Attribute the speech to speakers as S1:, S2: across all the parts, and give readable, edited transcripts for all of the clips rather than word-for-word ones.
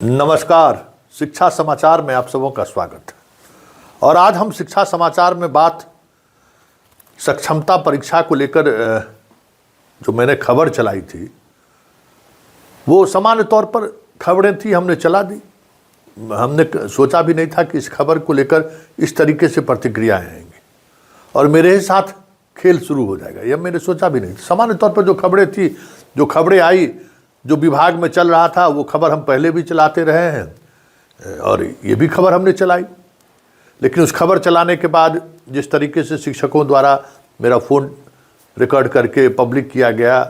S1: नमस्कार, शिक्षा समाचार में आप सबों का स्वागत है। और आज हम शिक्षा समाचार में बात सक्षमता परीक्षा को लेकर जो मैंने खबर चलाई थी, वो सामान्य तौर पर खबरें थी, हमने चला दी। हमने सोचा भी नहीं था कि इस खबर को लेकर इस तरीके से प्रतिक्रियाएं आएंगी और मेरे ही साथ खेल शुरू हो जाएगा, यह मैंने सोचा भी नहीं था। सामान्य तौर पर जो खबरें थी, जो खबरें आई, जो विभाग में चल रहा था, वो खबर हम पहले भी चलाते रहे हैं और ये भी खबर हमने चलाई। लेकिन उस खबर चलाने के बाद जिस तरीके से शिक्षकों द्वारा मेरा फ़ोन रिकॉर्ड करके पब्लिक किया गया,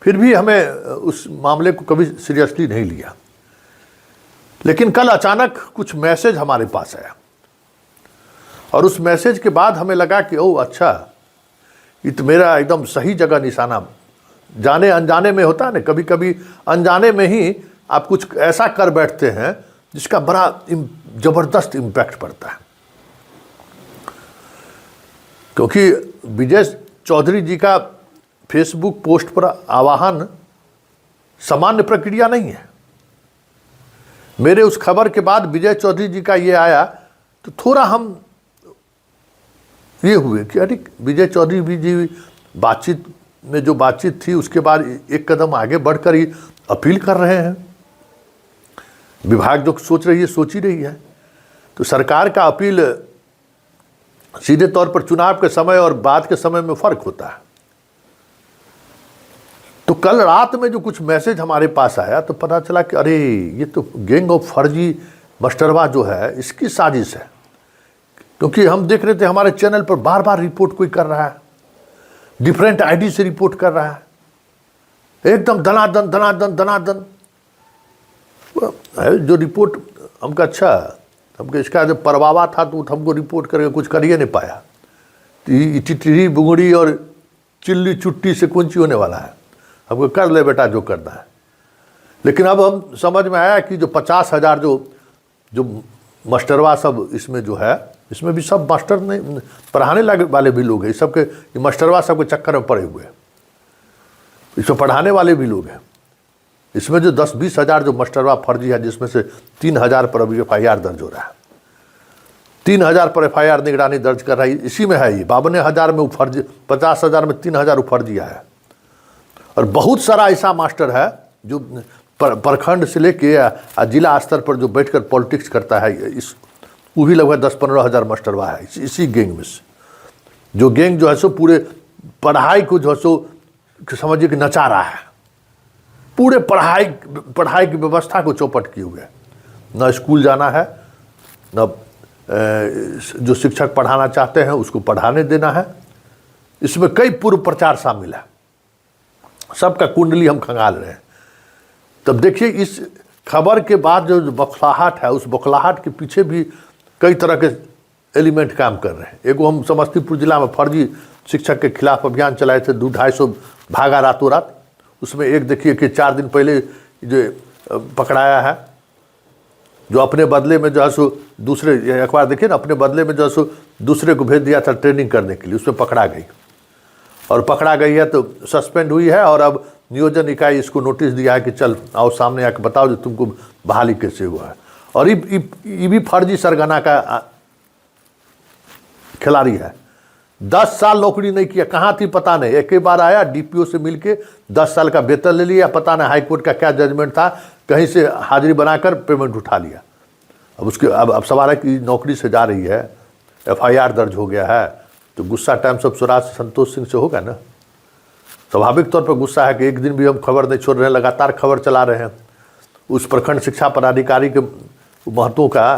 S1: फिर भी हमें उस मामले को कभी सीरियसली नहीं लिया। लेकिन कल अचानक कुछ मैसेज हमारे पास आया और उस मैसेज के बाद हमें लगा कि ओह अच्छा, ये तो मेरा एकदम सही जगह निशाना। जाने अनजाने में होता है ना, कभी कभी अनजाने में ही आप कुछ ऐसा कर बैठते हैं जिसका बड़ा ज़बरदस्त इम्पैक्ट पड़ता है। क्योंकि विजय चौधरी जी का फेसबुक पोस्ट पर आह्वान सामान्य प्रक्रिया नहीं है। मेरे उस खबर के बाद विजय चौधरी जी का ये आया तो थोड़ा हम ये हुए कि अरे विजय चौधरी जी बातचीत में जो बातचीत थी उसके बाद एक कदम आगे बढ़कर ही अपील कर रहे हैं। विभाग जो सोच रही है सोच ही रही है। तो सरकार का अपील सीधे तौर पर चुनाव के समय और बाद के समय में फ़र्क होता है। तो कल रात में जो कुछ मैसेज हमारे पास आया तो पता चला कि अरे ये तो गैंग ऑफ फर्जी मास्टरवा जो है इसकी साजिश है। क्योंकि हम देख रहे थे हमारे चैनल पर बार बार रिपोर्ट कोई कर रहा है, डिफरेंट आईडी से रिपोर्ट कर रहा है, एकदम दनादन दनादन दनादन। जो रिपोर्ट हमको अच्छा, हमको इसका जब परवावा था तो हमको रिपोर्ट करके कुछ कर ही नहीं पाया। टिटरी बुगड़ी और चिल्ली चुट्टी से कौन सी होने वाला है, हमको कर ले बेटा जो करना है। लेकिन अब हम समझ में आया कि जो 50,000 जो मास्टरवा सब इसमें जो है, इसमें भी सब मास्टर नहीं पढ़ाने वाले भी लोग हैं। इस सबके मास्टरवा सबके चक्कर में पड़े हुए हैं, इसमें पढ़ाने वाले भी लोग हैं। इसमें जो 10-20 हज़ार जो मास्टरवा फर्जी है, जिसमें से 3,000 पर अभी FIR दर्ज हो रहा है। 3,000 पर FIR निगरानी दर्ज कर रहा है, इसी में है ये 52,000 में फर्जी, 50,000 में 3,000 फर्जी है। और बहुत सारा ऐसा मास्टर है जो प्रखंड से लेके जिला स्तर पर जो बैठकर पॉलिटिक्स करता है, इस वो भी लगभग 10-15 हज़ार मास्टरवा है इसी गैंग में से। जो गैंग जो है सो पूरे पढ़ाई को जो है सो समझिए कि नचा रहा है, पूरे पढ़ाई की व्यवस्था को चौपट किए हुए। न स्कूल जाना है, न जो शिक्षक पढ़ाना चाहते हैं उसको पढ़ाने देना है। इसमें कई पूर्व प्रचार शामिल है, सबका कुंडली हम खंगाल रहे हैं। तब देखिए इस खबर के बाद जो बौखलाहट है, उस बौखलाहट के पीछे भी कई तरह के एलिमेंट काम कर रहे हैं। एगो हम समस्तीपुर जिला में फर्जी शिक्षक के खिलाफ अभियान चलाए थे, 200-250 भागा रातों रात। उसमें एक देखिए कि 4 दिन पहले जो पकड़ाया है, जो अपने बदले में जो है सो दूसरे, अखबार देखिए ना, अपने बदले में जो है सो दूसरे को भेज दिया था ट्रेनिंग करने के लिए, उसमें पकड़ा गई। और पकड़ा गई है तो सस्पेंड हुई है और अब नियोजन इकाई इसको नोटिस दिया है कि चल आओ सामने आके बताओ जो तुमको बहाली कैसे हुआ है। और ये भी फर्जी सरगना का खिलाड़ी है। 10 साल नौकरी नहीं किया, कहाँ थी पता नहीं। एक ही बार आया, DPO से मिलके 10 साल का वेतन ले लिया, पता नहीं हाईकोर्ट का क्या जजमेंट था, कहीं से हाजिरी बनाकर पेमेंट उठा लिया। अब उसके अब सवाल है कि नौकरी से जा रही है, FIR दर्ज हो गया है, तो गुस्सा टाइम सब स्वराज संतोष सिंह से होगा ना। स्वाभाविक तौर पर गुस्सा है कि एक दिन भी हम खबर नहीं छोड़ रहे हैं, लगातार खबर चला रहे हैं। उस प्रखंड शिक्षा पदाधिकारी के महत्वों का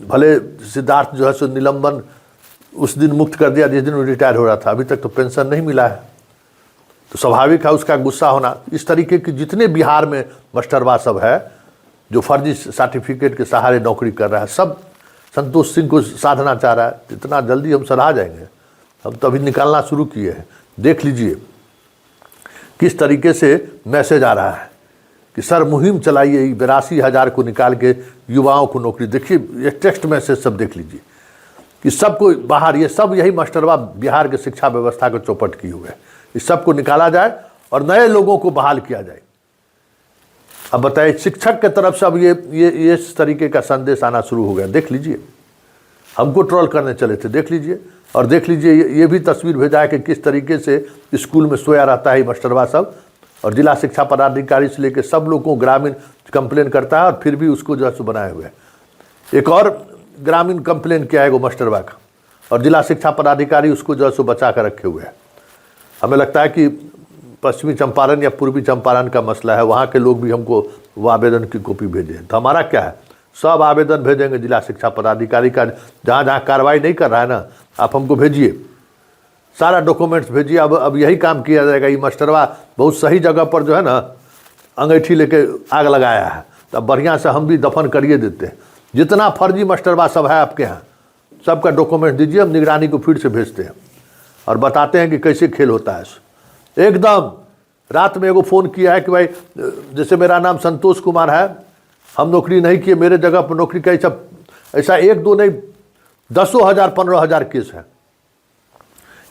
S1: भले सिद्धार्थ जो है सो निलंबन उस दिन मुक्त कर दिया जिस दिन वो रिटायर हो रहा था, अभी तक तो पेंशन नहीं मिला है। तो स्वाभाविक है उसका गुस्सा होना। इस तरीके की जितने बिहार में मास्टरवा सब है जो फर्जी सर्टिफिकेट के सहारे नौकरी कर रहा है, सब संतोष सिंह को साधना चाह रहा है। इतना जल्दी हम सराह जाएंगे, हम तो अभी निकालना शुरू किए हैं। देख लीजिए किस तरीके से मैसेज आ रहा है कि सर मुहिम चलाइए, 82,000 को निकाल के युवाओं को नौकरी। देखिए ये टेक्स्ट मैसेज सब देख लीजिए कि सबको बाहर, ये सब यही मास्टरवा बिहार के शिक्षा व्यवस्था को चौपट किए हुए है। इस सब को निकाला जाए और नए लोगों को बहाल किया जाए। अब बताइए, शिक्षक के तरफ से अब ये इस तरीके का संदेश आना शुरू हो गया। देख लीजिए, हमको ट्रोल करने चले थे, देख लीजिए। और देख लीजिए ये भी तस्वीर भेजा है कि किस तरीके से स्कूल में सोया रहता है मास्टरवा सब, और जिला शिक्षा पदाधिकारी से लेकर सब लोगों को ग्रामीण कंप्लेन करता है, और फिर भी उसको जो है सो बनाए हुए है। एक और ग्रामीण कंप्लेन किया है वो मास्टरवा का, और जिला शिक्षा पदाधिकारी उसको जो है सो बचा कर रखे हुए हैं। हमें लगता है कि पश्चिमी चंपारण या पूर्वी चंपारण का मसला है, वहाँ के लोग भी हमको वो आवेदन की कॉपी भेजें। तो हमारा क्या है, सब आवेदन भेजेंगे जिला शिक्षा पदाधिकारी का, जहाँ जहाँ कार्रवाई नहीं कर रहा है ना, आप हमको भेजिए, सारा डॉक्यूमेंट्स भेजिए। अब यही काम किया जाएगा। ये मास्टरवा बहुत सही जगह पर जो है ना अंगीठी लेके आग लगाया है, तब बढ़िया से हम भी दफन करिए देते हैं। जितना फर्जी मास्टरवा सब है आपके यहाँ, सबका डॉक्यूमेंट दीजिए, हम निगरानी को फिर से भेजते हैं और बताते हैं कि कैसे खेल होता है। एकदम रात में एगो फ़ोन किया है कि भाई, जैसे मेरा नाम संतोष कुमार है, हम नौकरी नहीं किए, मेरे जगह पर नौकरी का ऐसा 1 2 नहीं 10,000 15,000 केस है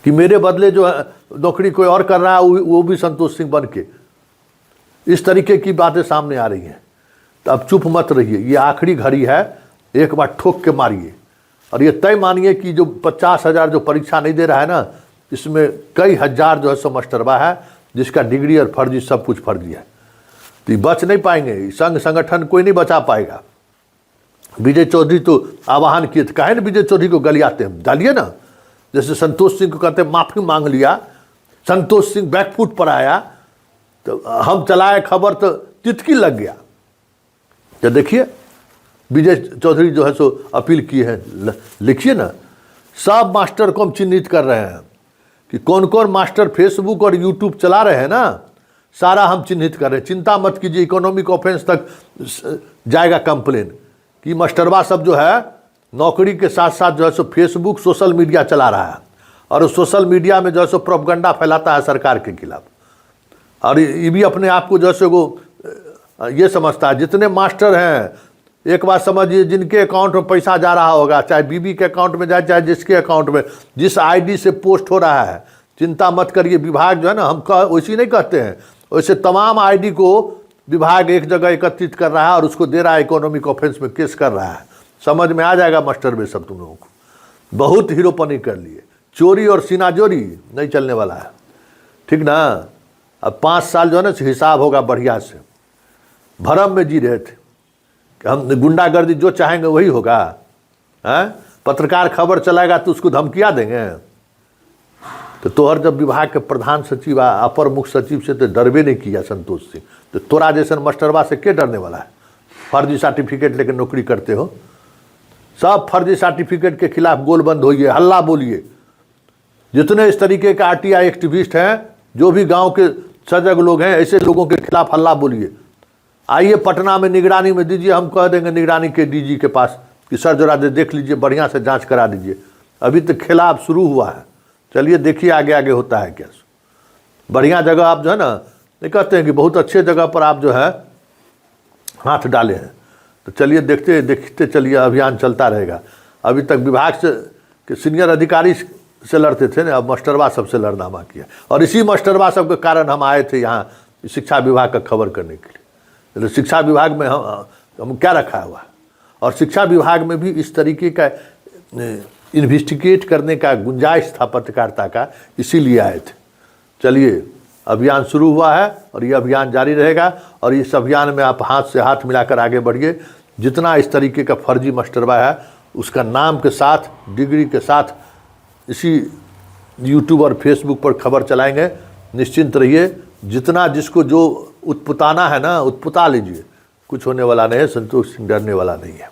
S1: कि मेरे बदले जो है नौकरी कोई और कर रहा है, वो भी संतोष सिंह बन के। इस तरीके की बातें सामने आ रही हैं। तो अब चुप मत रहिए, ये आखिरी घड़ी है, एक बार ठोक के मारिए। और ये तय मानिए कि जो 50,000 जो परीक्षा नहीं दे रहा है ना, इसमें कई हजार जो है सो मास्टरवा है, जिसका डिग्री और फर्जी सब कुछ फर्जी है। तो ये बच नहीं पाएंगे, संघ संगठन कोई नहीं बचा पाएगा। विजय चौधरी तो आह्वान किए थे, कहे ना विजय चौधरी को गलियाते हैं, डालिए ना। जैसे संतोष सिंह को कहते हैं माफी मांग लिया, संतोष सिंह बैकफुट पर आया, तो हम चलाए खबर तो तितकी लग गया। तो देखिए विजय चौधरी जो है सो अपील किए हैं, लिखिए ना। सब मास्टर को हम चिन्हित कर रहे हैं कि कौन कौन मास्टर फेसबुक और यूट्यूब चला रहे हैं ना, सारा हम चिन्हित कर रहे हैं। चिंता मत कीजिए, इकोनॉमिक ऑफेंस तक जाएगा कंप्लेन कि मास्टरवा सब जो है नौकरी के साथ साथ जो है सो फेसबुक सोशल मीडिया चला रहा है, और उस सोशल मीडिया में जो है सो प्रोपगंडा फैलाता है सरकार के खिलाफ। और ये भी अपने आप को जो है सो वो ये समझता है, जितने मास्टर हैं, एक बात समझिए, जिनके अकाउंट में पैसा जा रहा होगा, चाहे बीबी के अकाउंट में जाए चाहे जिसके अकाउंट में, जिस आईडी से पोस्ट हो रहा है, चिंता मत करिए। विभाग जो है ना, हम वैसी नहीं कहते हैं, वैसे तमाम आईडी को विभाग एक जगह एकत्रित कर रहा है और उसको दे रहा है, इकोनॉमिक ऑफेंस में केस कर रहा है। समझ में आ जाएगा मास्टर में सब तुम लोगों को। बहुत हीरोपनी कर लिए, चोरी और सीनाजोरी नहीं चलने वाला है, ठीक ना। अब 5 साल जो है ना हिसाब होगा बढ़िया से। भरम में जी रहे थे कि हम गुंडागर्दी जो चाहेंगे वही होगा, हैं? पत्रकार खबर चलाएगा तो उसको धमकिया देंगे। तो तोहर जब विभाग के प्रधान सचिव अपर मुख्य सचिव से तो डरबे नहीं किया संतोष सिंह, तो तोरा जैसे मास्टरवा से क्या डरने वाला है? फर्जी सर्टिफिकेट लेकर नौकरी करते हो। सब फर्जी सर्टिफिकेट के खिलाफ गोलबंद होइए, हल्ला बोलिए। जितने इस तरीके के आरटीआई एक्टिविस्ट हैं, जो भी गांव के सजग लोग हैं, ऐसे लोगों के खिलाफ हल्ला बोलिए। आइए पटना में निगरानी में दीजिए, हम कह देंगे निगरानी के डीजी के पास कि सर जरा देख लीजिए, बढ़िया से जांच करा दीजिए। अभी तो खेला अब शुरू हुआ है, चलिए देखिए आगे आगे होता है क्या। बढ़िया जगह आप जो है ना, नहीं कहते हैं कि बहुत अच्छे जगह पर आप जो है हाथ डाले हैं, तो चलिए देखते देखते चलिए, अभियान चलता रहेगा। अभी तक विभाग से के सीनियर अधिकारी से लड़ते थे ना, अब मास्टरवा सबसे लड़नामा किया। और इसी मास्टरवा सब के कारण हम आए थे यहाँ शिक्षा विभाग का खबर करने के लिए। तो शिक्षा विभाग में हम क्या रखा हुआ है, और शिक्षा विभाग में भी इस तरीके का इन्वेस्टिगेट करने का गुंजाइश था पत्रकारिता का, इसीलिए आए थे। चलिए अभियान शुरू हुआ है और ये अभियान जारी रहेगा, और इस अभियान में आप हाथ से हाथ मिलाकर आगे बढ़िए। जितना इस तरीके का फर्जी मास्टरवा है, उसका नाम के साथ, डिग्री के साथ इसी यूट्यूब और फेसबुक पर खबर चलाएंगे। निश्चिंत रहिए, जितना जिसको जो उत्पुताना है ना, उत्पुता लीजिए, कुछ होने वाला नहीं है। संतोष सिंह डरने वाला नहीं है।